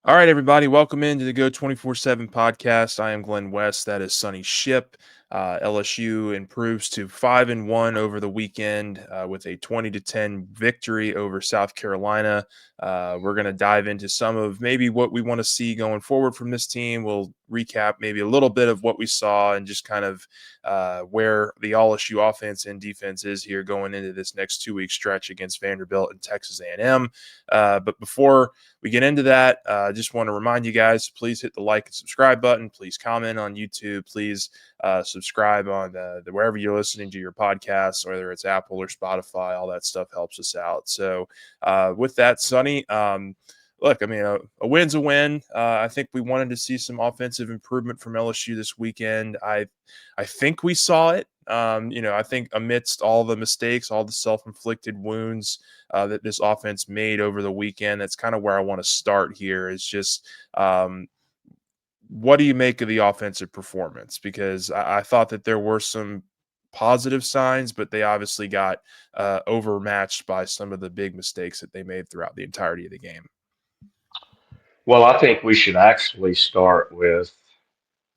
All right, everybody, welcome into the Go 24/7 podcast. I am Glenn West. That is Sonny Ship. LSU improves to 5-1 over the weekend with a 20-10 victory over South Carolina. We're going to dive into some of maybe what we want to see going forward from this team. We'll recap maybe a little bit of what we saw and just kind of where the LSU offense and defense is here going into this next 2-week stretch against Vanderbilt and Texas A&M. But before we get into that, I just want to remind you guys, please hit the like and subscribe button. Please comment on YouTube. Please subscribe on wherever you're listening to your podcasts, whether it's Apple or Spotify. All that stuff helps us out. So with that, Sonny, look, I mean, a win's a win. I think we wanted to see some offensive improvement from LSU this weekend. I think we saw it. I think amidst all the mistakes, all the self-inflicted wounds that this offense made over the weekend, that's kind of where I want to start here. Is just what do you make of the offensive performance? Because I thought that there were some positive signs, but they obviously got overmatched by some of the big mistakes that they made throughout the entirety of the game. Well, I think we should actually start with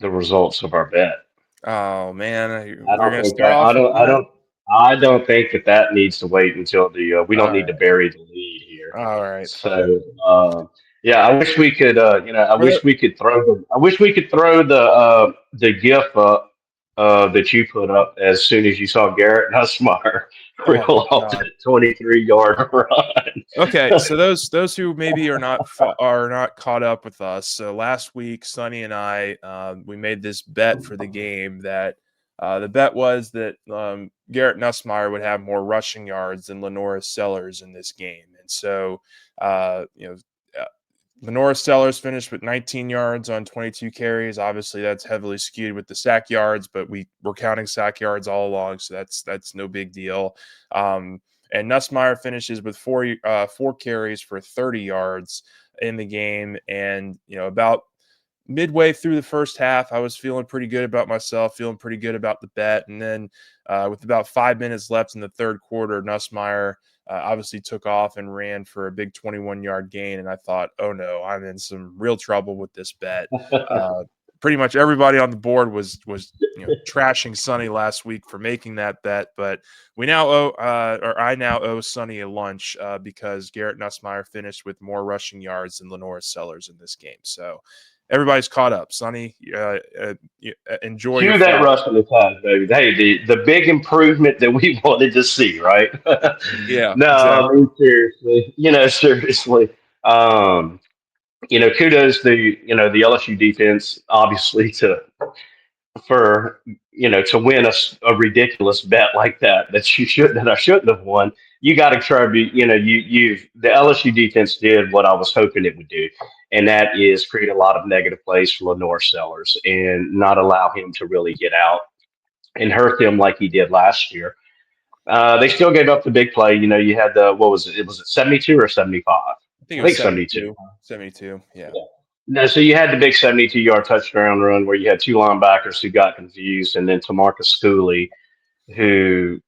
the results of our bet. Oh man, I we're don't gonna think start that off with that. I don't think that needs to wait until the. We don't All need to right, bury the lead here. all right, fine. So yeah, I wish we could. I For the wish we could throw. I wish we could throw the GIF up that you put up as soon as you saw Garrett Nussmeyer oh my reel off god. that 23-yard run. Okay, so those who maybe are not caught up with us. So last week, Sonny and I we made this bet for the game that the bet was that Garrett Nussmeyer would have more rushing yards than Lenora Sellers in this game, and so uh, you know. Lenora Sellers finished with 19 yards on 22 carries. Obviously, that's heavily skewed with the sack yards, but we're counting sack yards all along, so that's no big deal. And Nussmeyer finishes with four carries for 30 yards in the game. And, about midway through the first half, I was feeling pretty good about myself, feeling pretty good about the bet. And then with about 5 minutes left in the third quarter, Nussmeyer obviously took off and ran for a big 21-yard gain. And I thought, oh no, I'm in some real trouble with this bet. Uh, Pretty much everybody on the board was trashing Sonny last week for making that bet, but we now owe, or I now owe Sonny a lunch because Garrett Nussmeyer finished with more rushing yards than Lenora Sellers in this game. So everybody's caught up. Sonny, enjoy your Cue that flower. rush of the tide, baby. Hey, the big improvement that we wanted to see, right? Yeah, No, I exactly. mean seriously. Seriously. Um, kudos to the LSU defense, obviously for to win a ridiculous bet like that I shouldn't have won. You got to try to be you the LSU defense did what I was hoping it would do, and that is create a lot of negative plays for Lenore Sellers and not allow him to really get out and hurt them like he did last year. They still gave up the big play. You had the what was it? Was it 72 or 75? I think it I was think 72. 72. 72. Yeah. No, so you had the big 72-yard touchdown run where you had two linebackers who got confused, and then Tamarcus Schooley, who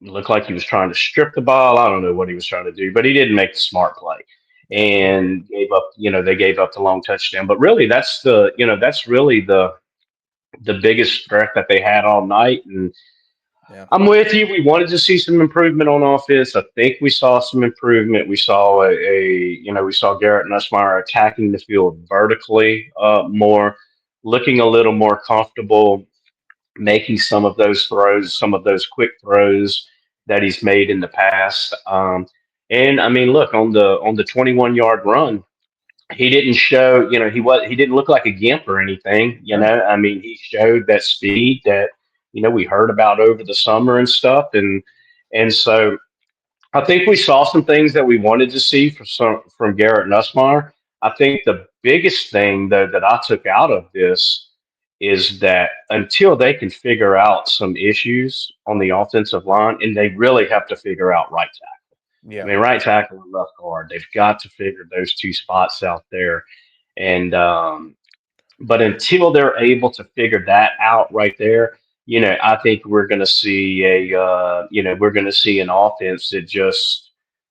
looked like he was trying to strip the ball. I don't know what he was trying to do, but he didn't make the smart play Yeah. and gave up. They gave up the long touchdown. But really, that's really the biggest threat that they had all night. And Yeah. I'm with you. We wanted to see some improvement on offense. I think we saw some improvement. We saw we saw Garrett Nussmeyer attacking the field vertically more, looking a little more comfortable, making some of those throws, some of those quick throws that he's made in the past. And I mean, look on the 21-yard run, he didn't show, he didn't look like a gimp or anything. No. I mean, he showed that speed that we heard about over the summer and stuff, and so I think we saw some things that we wanted to see from Garrett Nussmeyer. I think the biggest thing though that I took out of this is that until they can figure out some issues on the offensive line, and they really have to figure out right tackle. I Yeah. mean, right tackle and left guard, they've got to figure those two spots out there. And but until they're able to figure that out right there, I think we're going to see we're going to see an offense that just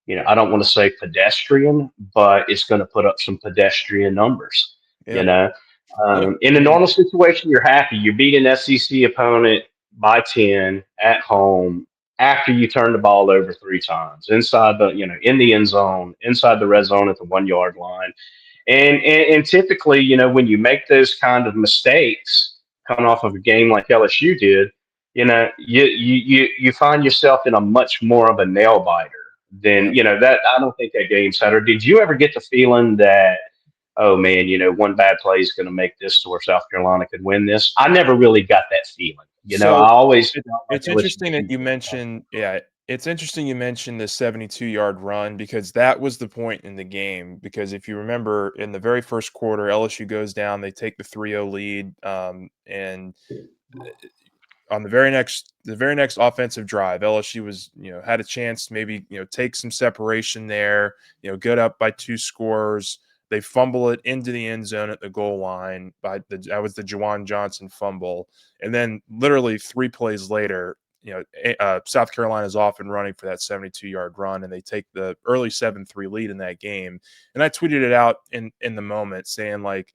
I don't want to say pedestrian, but it's going to put up some pedestrian numbers. You Yeah. know, Look, in I a mean, normal situation, you're happy. You beat an SEC opponent by 10 at home after you turn the ball over three times inside in the end zone, inside the red zone at the 1 yard line. And typically, when you make those kind of mistakes coming off of a game like LSU did, you find yourself in a much more of a nail biter yeah. than, that I don't think that game Saturday. Did you ever get the feeling that, oh man, one bad play is going to make this to where South Carolina could win this? I never really got that feeling. I So always it, felt like it's LSU interesting that didn't you care about mentioned, yeah, it's interesting you mentioned the 72-yard run because that was the point in the game. Because if you remember, in the very first quarter, LSU goes down, they take the 3-0 lead, and on the very next offensive drive, LSU was had a chance to maybe take some separation there, get up by two scores. They fumble it into the end zone at the goal line that was the Juwan Johnson fumble, and then literally 3 plays later, South Carolina's off and running for that 72-yard run, and they take the early 7-3 lead in that game. And I tweeted it out in the moment saying like,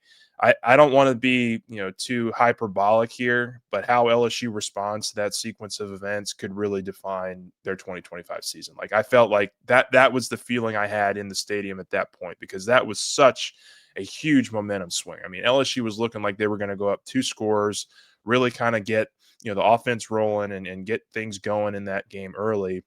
I don't want to be, too hyperbolic here, but how LSU responds to that sequence of events could really define their 2025 season. Like I felt like that was the feeling I had in the stadium at that point because that was such a huge momentum swing. I mean, LSU was looking like they were going to go up 2 scores, really kind of get, the offense rolling and get things going in that game early.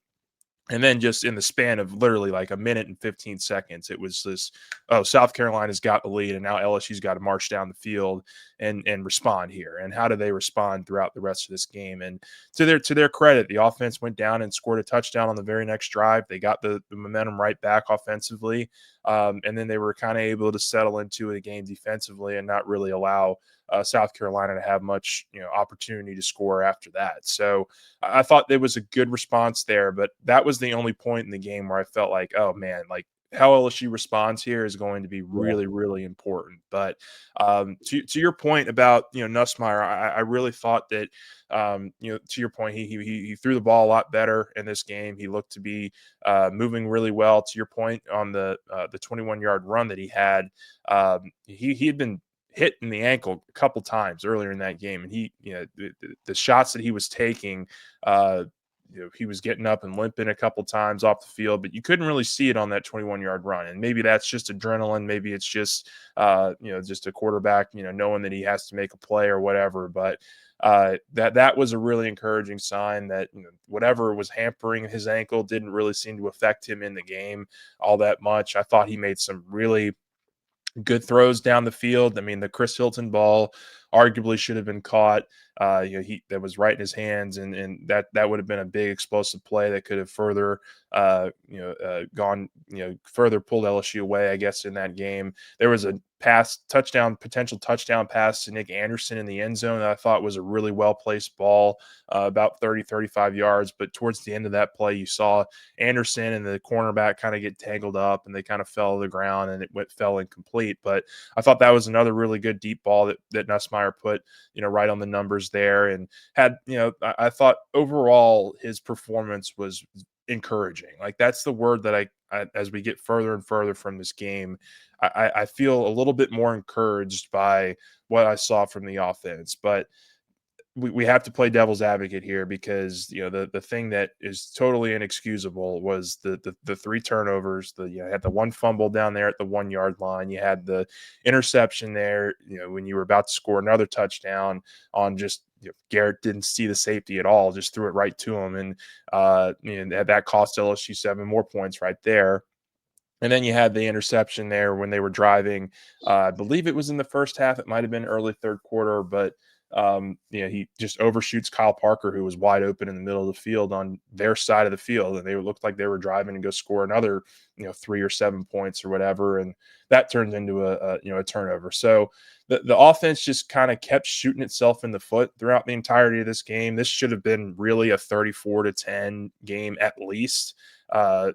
And then just in the span of literally like a minute and 15 seconds, it was this, oh, South Carolina's got the lead, and now LSU's got to march down the field and respond here. And how do they respond throughout the rest of this game? And to their credit, the offense went down and scored a touchdown on the very next drive. They got the momentum right back offensively. And then they were kind of able to settle into the game defensively and not really allow South Carolina to have much opportunity to score after that. So I thought there was a good response there, but that was the only point in the game where I felt like, oh man, like how LSU responds here is going to be it. really, really important. But to your point about Nussmeier, I really thought that to your point, he threw the ball a lot better in this game. He looked to be moving really well. To your point on the 21-yard run that he had, he had been hit in the ankle a couple times earlier in that game, and the shots that he was taking, uh, he was getting up and limping a couple times off the field, but you couldn't really see it on that 21-yard run. And maybe that's just adrenaline, maybe it's just just a quarterback, knowing that he has to make a play or whatever. But that was a really encouraging sign that whatever was hampering his ankle didn't really seem to affect him in the game all that much. I thought he made some really good throws down the field. I mean, the Chris Hilton ball arguably should have been caught. He that was right in his hands, and that would have been a big explosive play that could have further, gone, further pulled LSU away. I guess in that game there was a potential touchdown pass to Nick Anderson in the end zone that I thought was a really well placed ball, about 35 yards. But towards the end of that play, you saw Anderson and the cornerback kind of get tangled up, and they kind of fell to the ground, and fell incomplete. But I thought that was another really good deep ball that Nussmeier put right on the numbers there, and had I thought overall his performance was encouraging. Like that's the word that I as we get further and further from this game, I feel a little bit more encouraged by what I saw from the offense. But we have to play devil's advocate here because the thing that is totally inexcusable was the three turnovers. You had the one fumble down there at the 1 yard line. You had the interception there. When you were about to score another touchdown on just Garrett didn't see the safety at all, just threw it right to him, and that cost LSU 7 more points right there. And then you had the interception there when they were driving. I believe it was in the first half. It might have been early third quarter, but he just overshoots Kyle Parker, who was wide open in the middle of the field on their side of the field, and they looked like they were driving to go score another, 3 or 7 points or whatever, and that turned into a turnover. So the offense just kind of kept shooting itself in the foot throughout the entirety of this game. This should have been really a 34-10 game at least,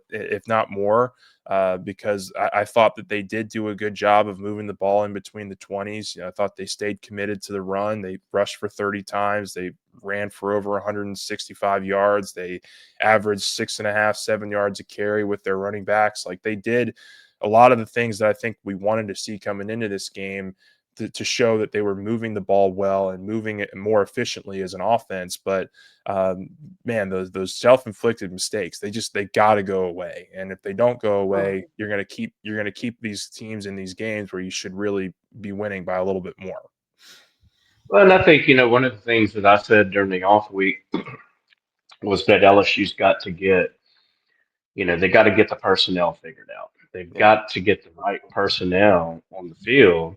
if not more, because I thought that they did do a good job of moving the ball in between the 20s. I thought they stayed committed to the run. They rushed for 30 times. They ran for over 165 yards. They averaged 6.5, 7 yards a carry with their running backs. Like they did a lot of the things that I think we wanted to see coming into this game to show that they were moving the ball well and moving it more efficiently as an offense. But um, man, those self-inflicted mistakes, they got to go away. And if they don't go away, you're gonna keep these teams in these games where you should really be winning by a little bit more. Well, and I think, one of the things that I said during the off week was that LSU's got to get, they got to get the personnel figured out. They've Yeah, got to get the right personnel on the field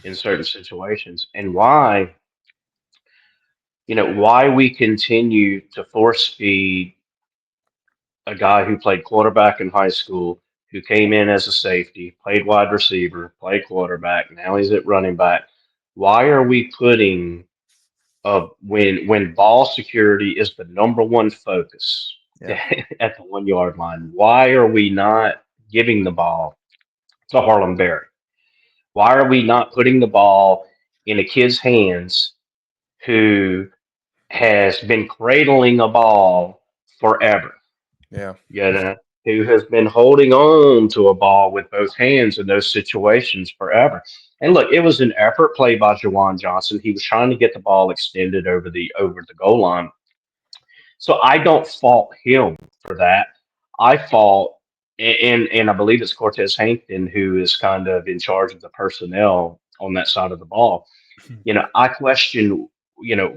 in certain situations. And why we continue to force feed a guy who played quarterback in high school, who came in as a safety, played wide receiver, played quarterback, now he's at running back. Why are we putting when ball security is the number one focus yeah, at the 1 yard line? Why are we not giving the ball to Harlem Berry? Why are we not putting the ball in a kid's hands who has been cradling a ball forever? yeah. You know, who has been holding on to a ball with both hands in those situations forever. And look, it was an effort play by Jawan Johnson. He was trying to get the ball extended over the goal line. So I don't fault him for that. I fault and I believe it's Cortez Hankton who is kind of in charge of the personnel on that side of the ball. I question,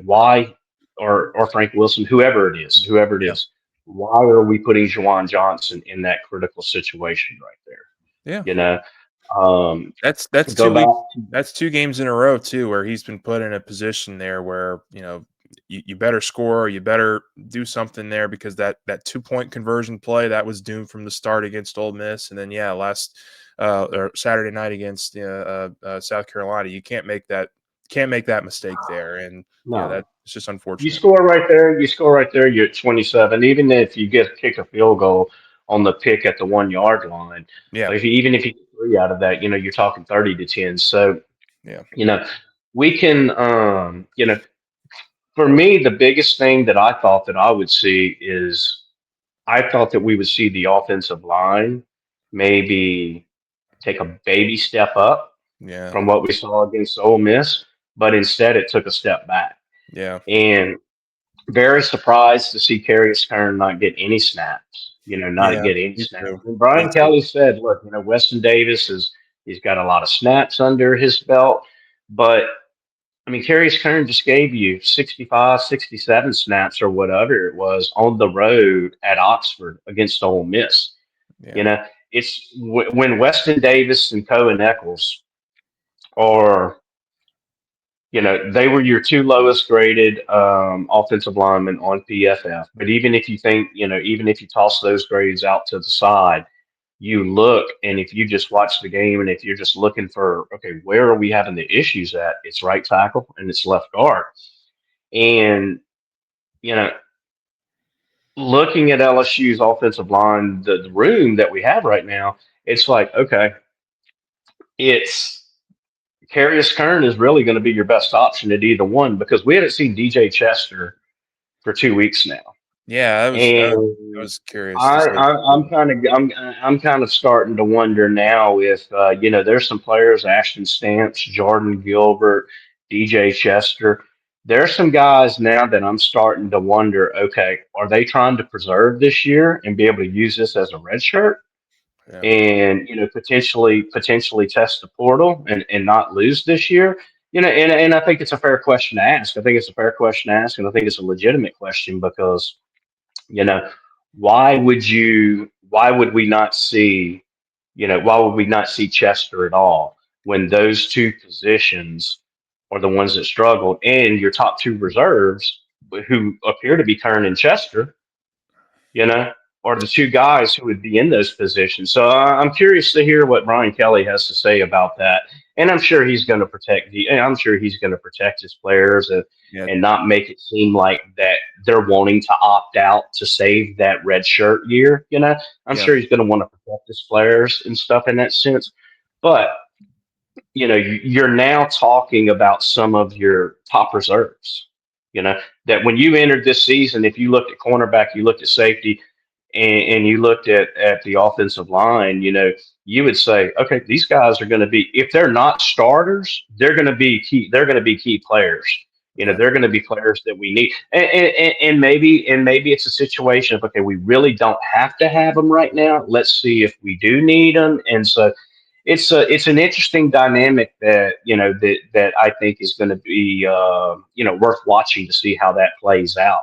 why, or Frank Wilson, whoever it Yeah, is, why are we putting Juwan Johnson in that critical situation right there? yeah. You know, um, That's go 2 back weeks. to That's 2 games in a row too where he's been put in a position there where, you better score, or you better do something there because that 2-point conversion play, that was doomed from the start against Ole Miss. And then, yeah, last or Saturday night against South Carolina, you can't make that mistake there. And yeah, no. that's just You unfortunate. score right there. You score right there. You're at 27. Even if you get kick a field goal on the pick at the 1 yard line, Yeah, even if you get three out of that, you're talking 30-10. So yeah, you know, we can, for me, the biggest thing that I thought that I would see is I thought that we would see the offensive line maybe take a baby step up yeah, from what we saw against Ole Miss, but instead it took a step back. yeah, And very surprised to see Carius Kern not get any snaps. Not yeah. get any Me snaps. too. And Me Brian too. Kelly said, "Look, Weston Davis he's got a lot of snaps under his belt, but I mean, Carius Kern just gave you 65, 67 snaps or whatever it was on the road at Oxford against Ole Miss. Yeah, You know, it's when Weston Davis and Cohen Eccles are, they were your two lowest graded offensive linemen on PFF. But even if you think, even if you toss those grades out to the side, you look and if you just watch the game and if you're just looking for, okay, where are we having the issues at? It's right tackle and it's left guard. And, you know, looking at LSU's offensive line, the room that we have right now, it's like, okay, it's Carius Kern is really going to be your best option at either one because we haven't seen DJ Chester for 2 weeks now. yeah. I And was curious to say. I'm kind of starting to wonder now if there's some players, Ashton Stamps, Jordan Gilbert, DJ Chester. There's some guys now that I'm starting to wonder. Okay, are they trying to preserve this year and be able to use this as a red shirt Yeah, and potentially test the portal and not lose this year? And I think it's a fair question to ask. I think it's a fair question to ask, and I think it's a legitimate question because you know, why would we not see, why would we not see Chester at all when those two positions are the ones that struggled and your top two reserves who appear to be turning Chester, you know, are the two guys who would be in those positions. So I'm curious to hear what Brian Kelly has to say about that. And I'm sure he's going to I'm sure he's going to protect his players yeah, and not make it seem like that they're wanting to opt out to save that red shirt year. I'm yeah, sure he's going to want to protect his players and stuff in that sense. But you're now talking about some of your top reserves. You know, that when you entered this season, if you looked at cornerback, you looked at safety, and you looked at the offensive line, you would say, okay, these guys are going to be, if they're not starters, they're going to be key. They're going to be key players. Yeah. They're going to be players that we need. And maybe it's a situation of, okay, we really don't have to have them right now. Let's see if we do need them. And so it's an interesting dynamic that that I think is going to be worth watching to see how that plays out.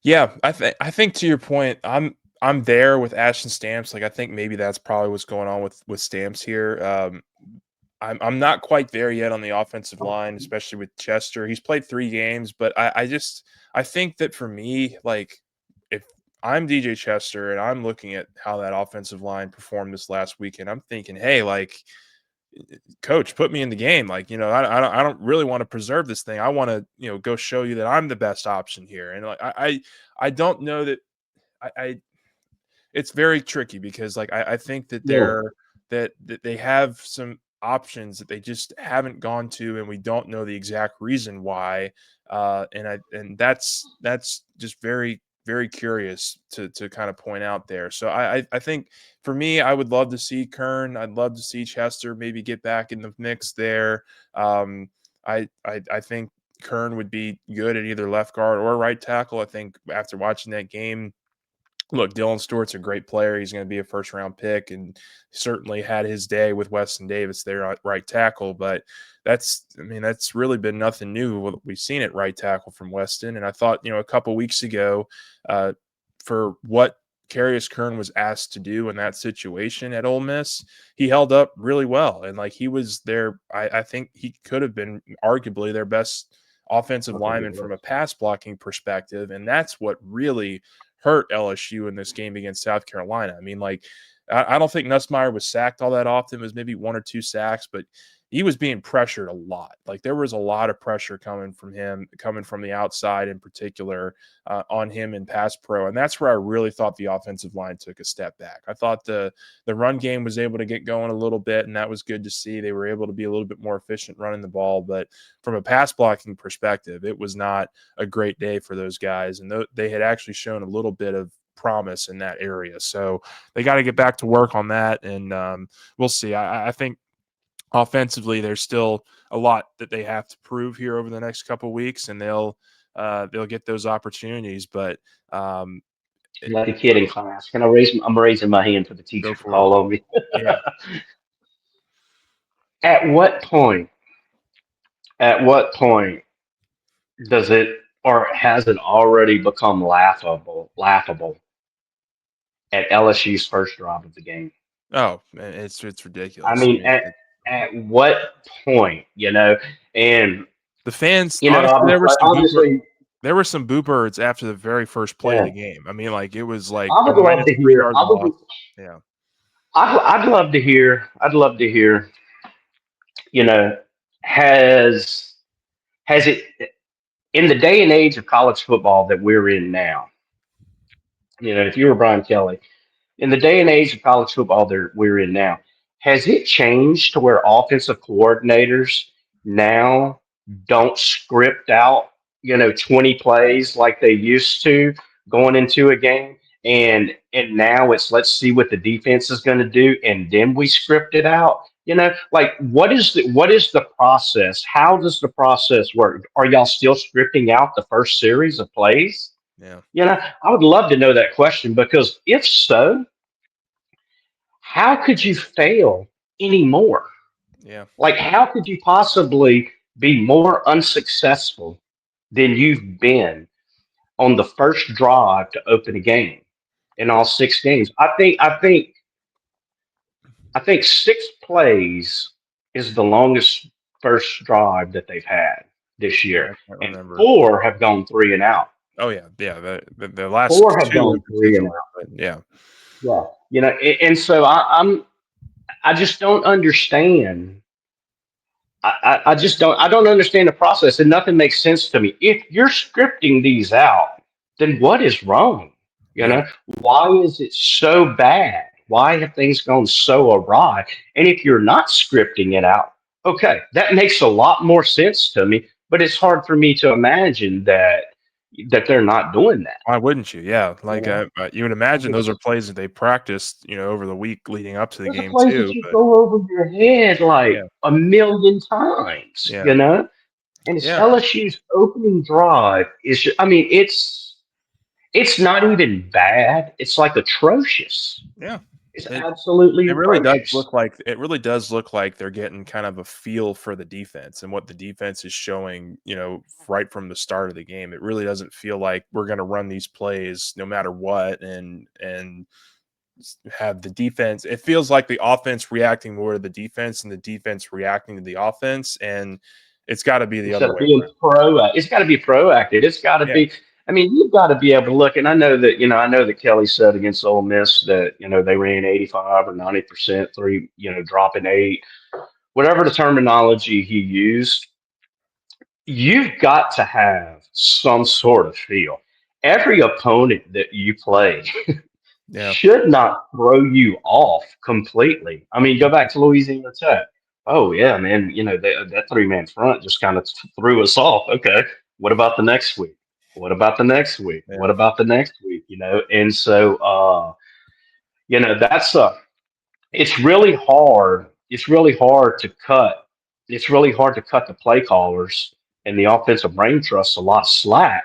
Yeah, I think to your point, I'm there with Ashton Stamps. Like I think maybe that's probably what's going on with Stamps here. I'm not quite there yet on the offensive line, especially with Chester. He's played 3 games, but I think that for me, like if I'm DJ Chester and I'm looking at how that offensive line performed this last weekend, I'm thinking, hey, like coach, put me in the game. Like, I don't really want to preserve this thing. I want to, go show you that I'm the best option here. And like, I don't know that I it's very tricky because like I think that Yeah. that they have some options that they just haven't gone to, and we don't know the exact reason why. And that's just very curious to kind of point out there. So I think for me, I would love to see Kern. I'd love to see Chester maybe get back in the mix there. I think Kern would be good at either left guard or right tackle. I think after watching that game, look, Dylan Stewart's a great player. He's going to be a first round pick and certainly had his day with Weston Davis there at right tackle. But that's really been nothing new. We've seen it right tackle from Weston. And I thought, a couple weeks ago, uh, for what Carius Kern was asked to do in that situation at Ole Miss, he held up really well. And like he was there, I think he could have been arguably their best offensive I think lineman it from was. a pass blocking perspective. And that's what really hurt LSU in this game against South Carolina. I mean, like, I don't think Nussmeier was sacked all that often. It was maybe 1 or 2 sacks, but he was being pressured a lot. Like there was a lot of pressure coming from him, coming from the outside in particular, on him in pass pro, and that's where I really thought the offensive line took a step back. I thought the run game was able to get going a little bit, and that was good to see. They were able to be a little bit more efficient running the ball, but from a pass blocking perspective, it was not a great day for those guys, and they had actually shown a little bit of promise in that area. So they got to get back to work on that, and we'll see. I think offensively, there's still a lot that they have to prove here over the next couple of weeks, and they'll get those opportunities. But um, it, Like a kid in class. Can I raise? I'm raising my hand for the go teacher to for it. call on me. Yeah. At what point? At what point does it, or has it already become laughable at LSU's first drive of the game? Oh, man, it's I ridiculous. I mean, mean, at what point? And the fans, honestly, obviously, there were some boo birds after the very first play of yeah. the game. I mean, like it was like I a would love minus to three hear. yard loss. Yeah. I'd love to hear. I'd love to hear. You know, has has it in the day and age of college football that we're in now? If you were Brian Kelly, in the day and age of college football that we're in now, has it changed to where offensive coordinators now don't script out, 20 plays like they used to going into a game? And now it's, let's see what the defense is going to do, and then we script it out. Like, what is the process? How does the process work? Are y'all still scripting out the first series of plays? Yeah. I would love to know that question, because if so, how could you fail anymore? Yeah. Like, how could you possibly be more unsuccessful than you've been on the first drive to open a game in all 6 games? I think 6 plays is the longest first drive that they've had this Yeah. year, I can't and remember. 4 have gone 3 and out. Oh yeah. Yeah. The last 4 have two gone in three and particular, out. but yeah. Yeah, and so I just don't understand. I just don't. I don't understand the process, and nothing makes sense to me. If you're scripting these out, then what is wrong? Yeah. Why is it so bad? Why have things gone so awry? And if you're not scripting it out, okay, that makes a lot more sense to me. But it's hard for me to imagine that. that they're not doing that. Why wouldn't you? Yeah, You like, know, you would I imagine mean, those are plays that they practiced, over the week leading up to the those are game plays that too, you but go over your head like yeah, a million times. yeah, You know, and it's yeah, LSU's opening drive is. I mean, it's not even bad. It's like atrocious. yeah. It's It absolutely it really does atrocious. look like they're getting kind of a feel for the defense and what the defense is showing, right from the start of the game. It really doesn't feel like we're gonna run these plays no matter what, and have the defense. It feels like the offense reacting more to the defense and the defense reacting to the offense, and it's got to be the Instead other of way being it's got to be proactive. It's got to around. be. I mean, you've got to be able to look. And I know that I know that Kelly said against Ole Miss that they ran 85 or 90% three, dropping eight, whatever the terminology he used. You've got to have some sort of feel. Every opponent that you play Yeah, should not throw you off completely. I mean, go back to Louisiana Tech. Oh yeah, man. That three-man front just kind of threw us off. Okay, what about the next week? What about the next week? What yeah, about the next week? And so that's it's really hard. It's really hard to cut. It's really hard to cut the play callers and the offensive brain trust a lot of slack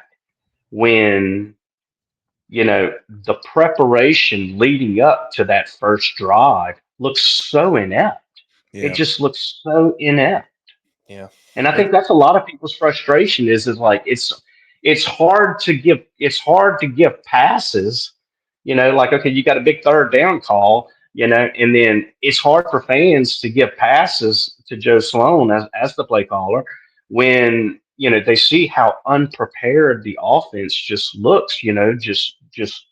when the preparation leading up to that first drive looks so inept. It yeah, just looks so inept. yeah. And I It, think that's a lot of people's frustration is like it's hard to give passes, like okay, you got a big third down call, and then it's hard for fans to give passes to Joe Sloan as the play caller when they see how unprepared the offense just looks, just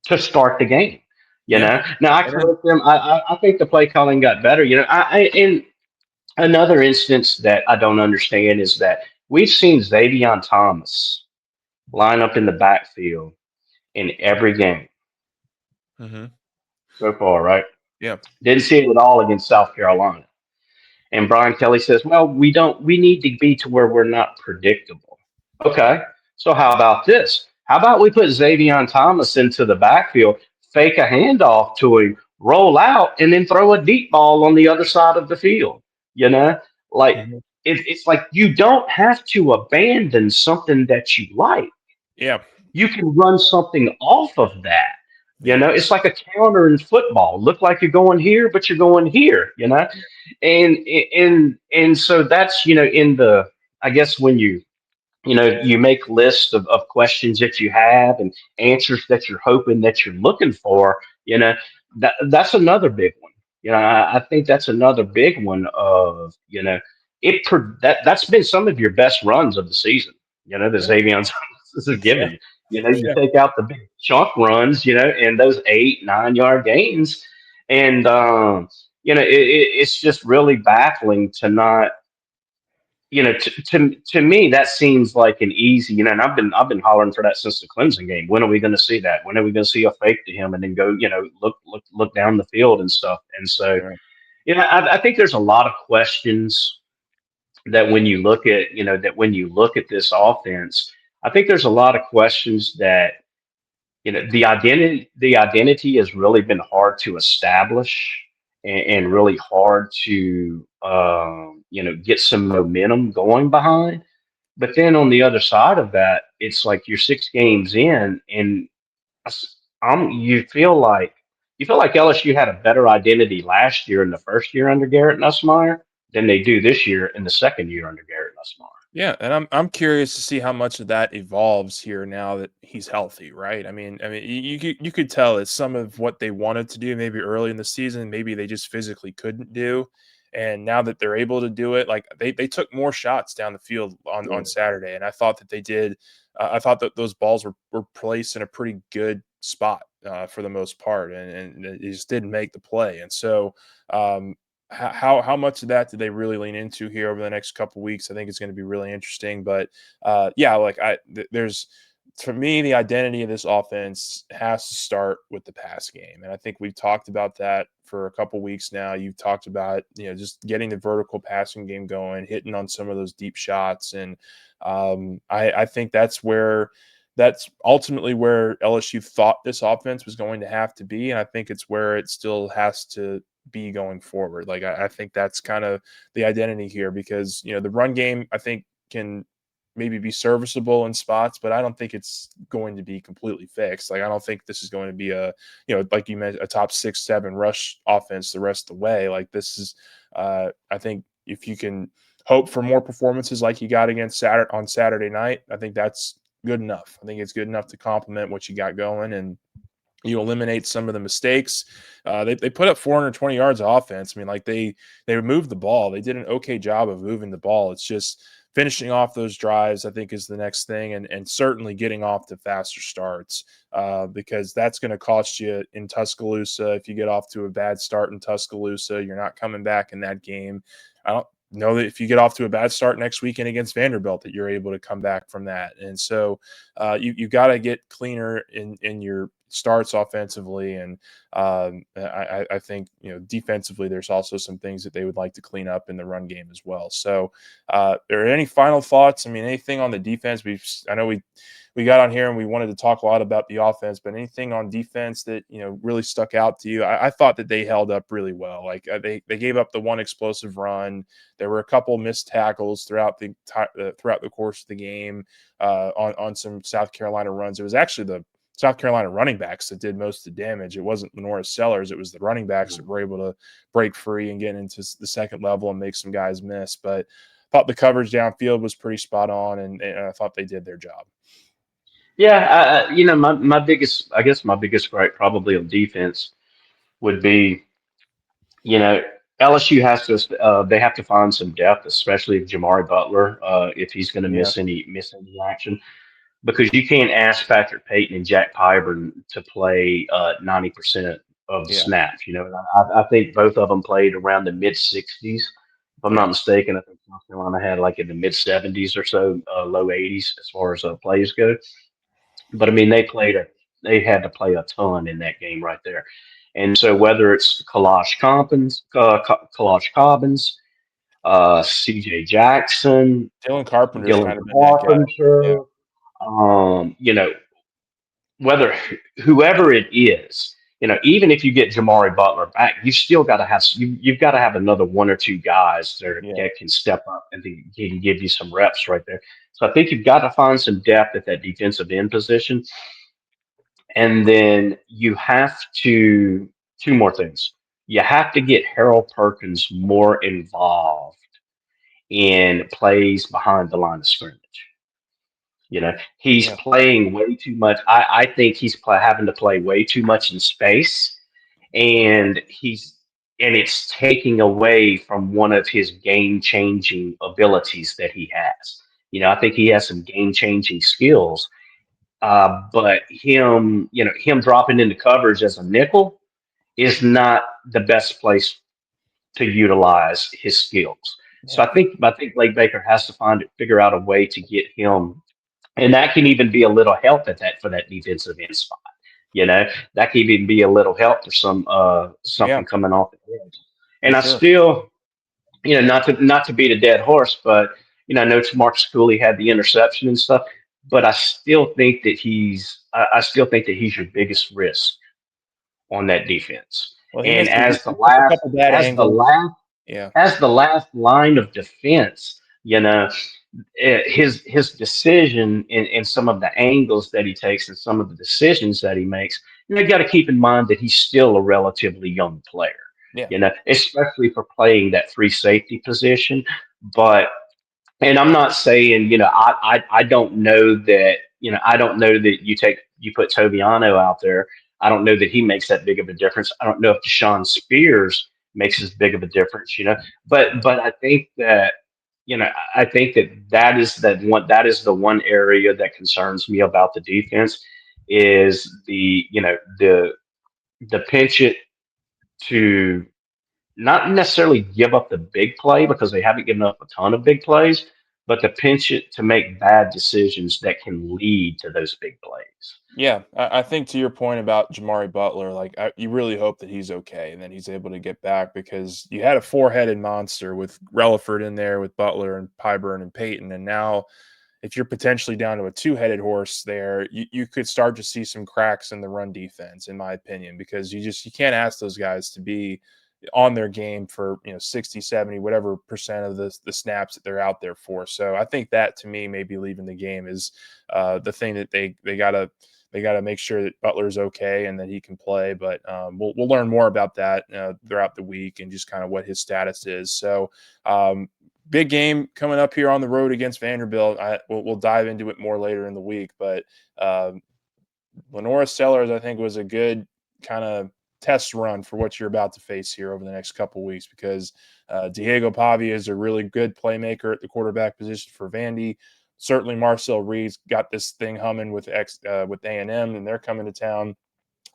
to start the game. yeah, Now I and then correct them. I think the play calling got better. In another instance that I don't understand is that we've seen Xavier Thomas line up in the backfield in every game mhm, so far, right? yeah, Didn't see it at all against South Carolina. And Brian Kelly says, well, we need to be to where we're not predictable. Okay. So how about this? How about we put Xavier Thomas into the backfield, fake a handoff to him, roll out, and then throw a deep ball on the other side of the field? You know, like mhm, it's like you don't have to abandon something that you like. yeah, You can run something off of that. yeah, It's like a counter in football. Look like you're going here, but you're going here. And so that's in the I guess when you make lists of questions that you have and answers that you're hoping that you're looking for. That's another big one. I think that's another big one of that's been some of your best runs of the season. The yeah, Xavier is yeah, giving you. You yeah, take out the big chunk runs, and those 8-9 yard gains, and it's just really baffling to not to me that seems like an easy, and I've been hollering for that since the Clemson game. When are we going to see that? When are we going to see a fake to him and then go, look down the field and stuff? And so, yeah, I think there's a lot of questions that when you look at this offense, I think there's a lot of questions that the identity has really been hard to establish and really hard to get some momentum going behind. But then on the other side of that, it's like you're 6 games in, and you feel like LSU had a better identity last year in the first year under Garrett Nussmeier than they do this year in the second year under Garrett Nussmeier. yeah. And I'm curious to see how much of that evolves here now that he's healthy, right? I mean, you could tell it's some of what they wanted to do maybe early in the season, maybe they just physically couldn't do. And now that they're able to do it, like they took more shots down the field on Saturday, and I thought that they did. I thought that those balls were placed in a pretty good spot for the most part, and they just didn't make the play. And so, um, how much of that do they really lean into here over the next couple weeks? I think it's going to be really interesting. But yeah, like there's for me, the identity of this offense has to start with the pass game. And I think we've talked about that for a couple weeks now. You've talked about, just getting the vertical passing game going, hitting on some of those deep shots. And I think that's ultimately where LSU thought this offense was going to have to be. And I think it's where it still has to be going forward. Like, I think that's kind of the identity here because, the run game, I think, can maybe be serviceable in spots, but I don't think it's going to be completely fixed. Like, I don't think this is going to be like you mentioned, a top 6, 7 rush offense the rest of the way. Like, this is, I think if you can hope for more performances like you got against Saturday night, I think that's good enough. I think it's good enough to complement what you got going, and you eliminate some of the mistakes. They put up 420 yards of offense. I mean, like, they moved the ball. They did an okay job of moving the ball. It's just finishing off those drives, I think, is the next thing, and certainly getting off to faster starts, because that's going to cost you in Tuscaloosa. If you get off to a bad start in Tuscaloosa, you're not coming back in that game. I don't know that if you get off to a bad start next weekend against Vanderbilt that you're able to come back from that. And so you got to get cleaner in your starts offensively, and I think, defensively there's also some things that they would like to clean up in the run game as well. So are there any final thoughts? I mean, anything on the defense? I know we got on here and we wanted to talk a lot about the offense, but anything on defense that really stuck out to you? I thought that they held up really well. Like, they gave up the one explosive run. There were a couple missed tackles throughout the course of the game, on some South Carolina runs. It was actually the South Carolina running backs that did most of the damage. It wasn't Lenora Sellers. It was the running backs that were able to break free and get into the second level and make some guys miss. But I thought the coverage downfield was pretty spot on, and I thought they did their job. Yeah, my biggest, I guess my biggest gripe probably on defense would be, you know, LSU has to, they have to find some depth, especially if Jamari Butler, if he's going to Yeah, miss any action, because you can't ask Patrick Payton and Jack Pyburn to play 90% of the yeah, snaps. I think both of them played around the mid 60s. If I'm not yeah, mistaken, I think South Carolina had like in the mid 70s or so, low 80s as far as plays go. But I mean, they had to play a ton in that game right there. And so whether it's Kalash Cobbins, C.J. Jackson, Dylan Carpenter's Dylan kind of been that guy. Yeah, Carpenter, you know, whether whoever it is, even if you get Jamari Butler back, you've got to have another one or two guys yeah, that can step up and can give you some reps right there. So I think you've got to find some depth at that defensive end position, and then you have to two more things. You have to get Harold Perkins more involved in plays behind the line of scrimmage. He's yeah, playing way too much. I think he's having to play way too much in space, and it's taking away from one of his game changing abilities that he has. I think he has some game changing skills, but him dropping into coverage as a nickel is not the best place to utilize his skills. So yeah, I think Blake Baker has to figure out a way to get him, and that can even be a little help at that for that defensive end spot. That can even be a little help for yeah, something coming off the edge. for And I sure. still, not to beat a dead horse, but I know Marcus Cooley had the interception and stuff, but I still think that he's your biggest risk on that defense. Well, he And missed. as the He took a last couple bad as the angles. last Yeah, as the last line of defense, his decision in some of the angles that he takes and some of the decisions that he makes, you got to keep in mind that he's still a relatively young player. yeah, Especially for playing that free safety position. But and I'm not saying, I don't know that, I don't know that you put Toviano out there. I don't know that he makes that big of a difference. I don't know if Deshaun Spears makes as big of a difference. But I think that that is the one area that concerns me about the defense is the penchant to not necessarily give up the big play because they haven't given up a ton of big plays, but to pinch it to make bad decisions that can lead to those big plays. Yeah, I think to your point about Jamari Butler, like you really hope that he's okay and that he's able to get back because you had a four-headed monster with Relaford in there with Butler and Pyburn and Peyton, and now if you're potentially down to a two-headed horse there, you could start to see some cracks in the run defense, in my opinion, because you can't ask those guys to be on their game for 60, 70, whatever percent of the snaps that they're out there for. So I think that to me maybe leaving the game is the thing that they gotta make sure that Butler's okay and that he can play. But we'll learn more about that throughout the week and just kind of what his status is. So big game coming up here on the road against Vanderbilt. We'll dive into it more later in the week, but Lenora Sellers, I think, was a good kind of test run for what you're about to face here over the next couple weeks because Diego Pavia is a really good playmaker at the quarterback position for Vandy. Certainly, Marcel Reed's got this thing humming with A&M, and they're coming to town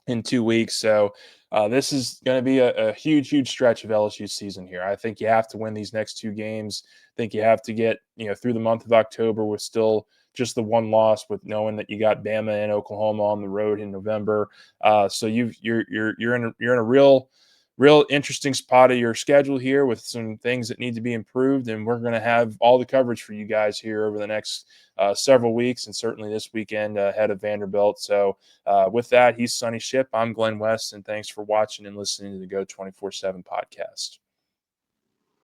in 2 weeks. So this is going to be a huge, huge stretch of LSU season here. I think you have to win these next two games. I think you have to get through the month of October with still just the one loss, with knowing that you got Bama and Oklahoma on the road in November. So you're in a real interesting spot of your schedule here with some things that need to be improved, and we're going to have all the coverage for you guys here over the next several weeks, and certainly this weekend ahead of Vanderbilt. So with that, he's Sonny Ship. I'm Glenn West, and thanks for watching and listening to the Go 24/7 podcast.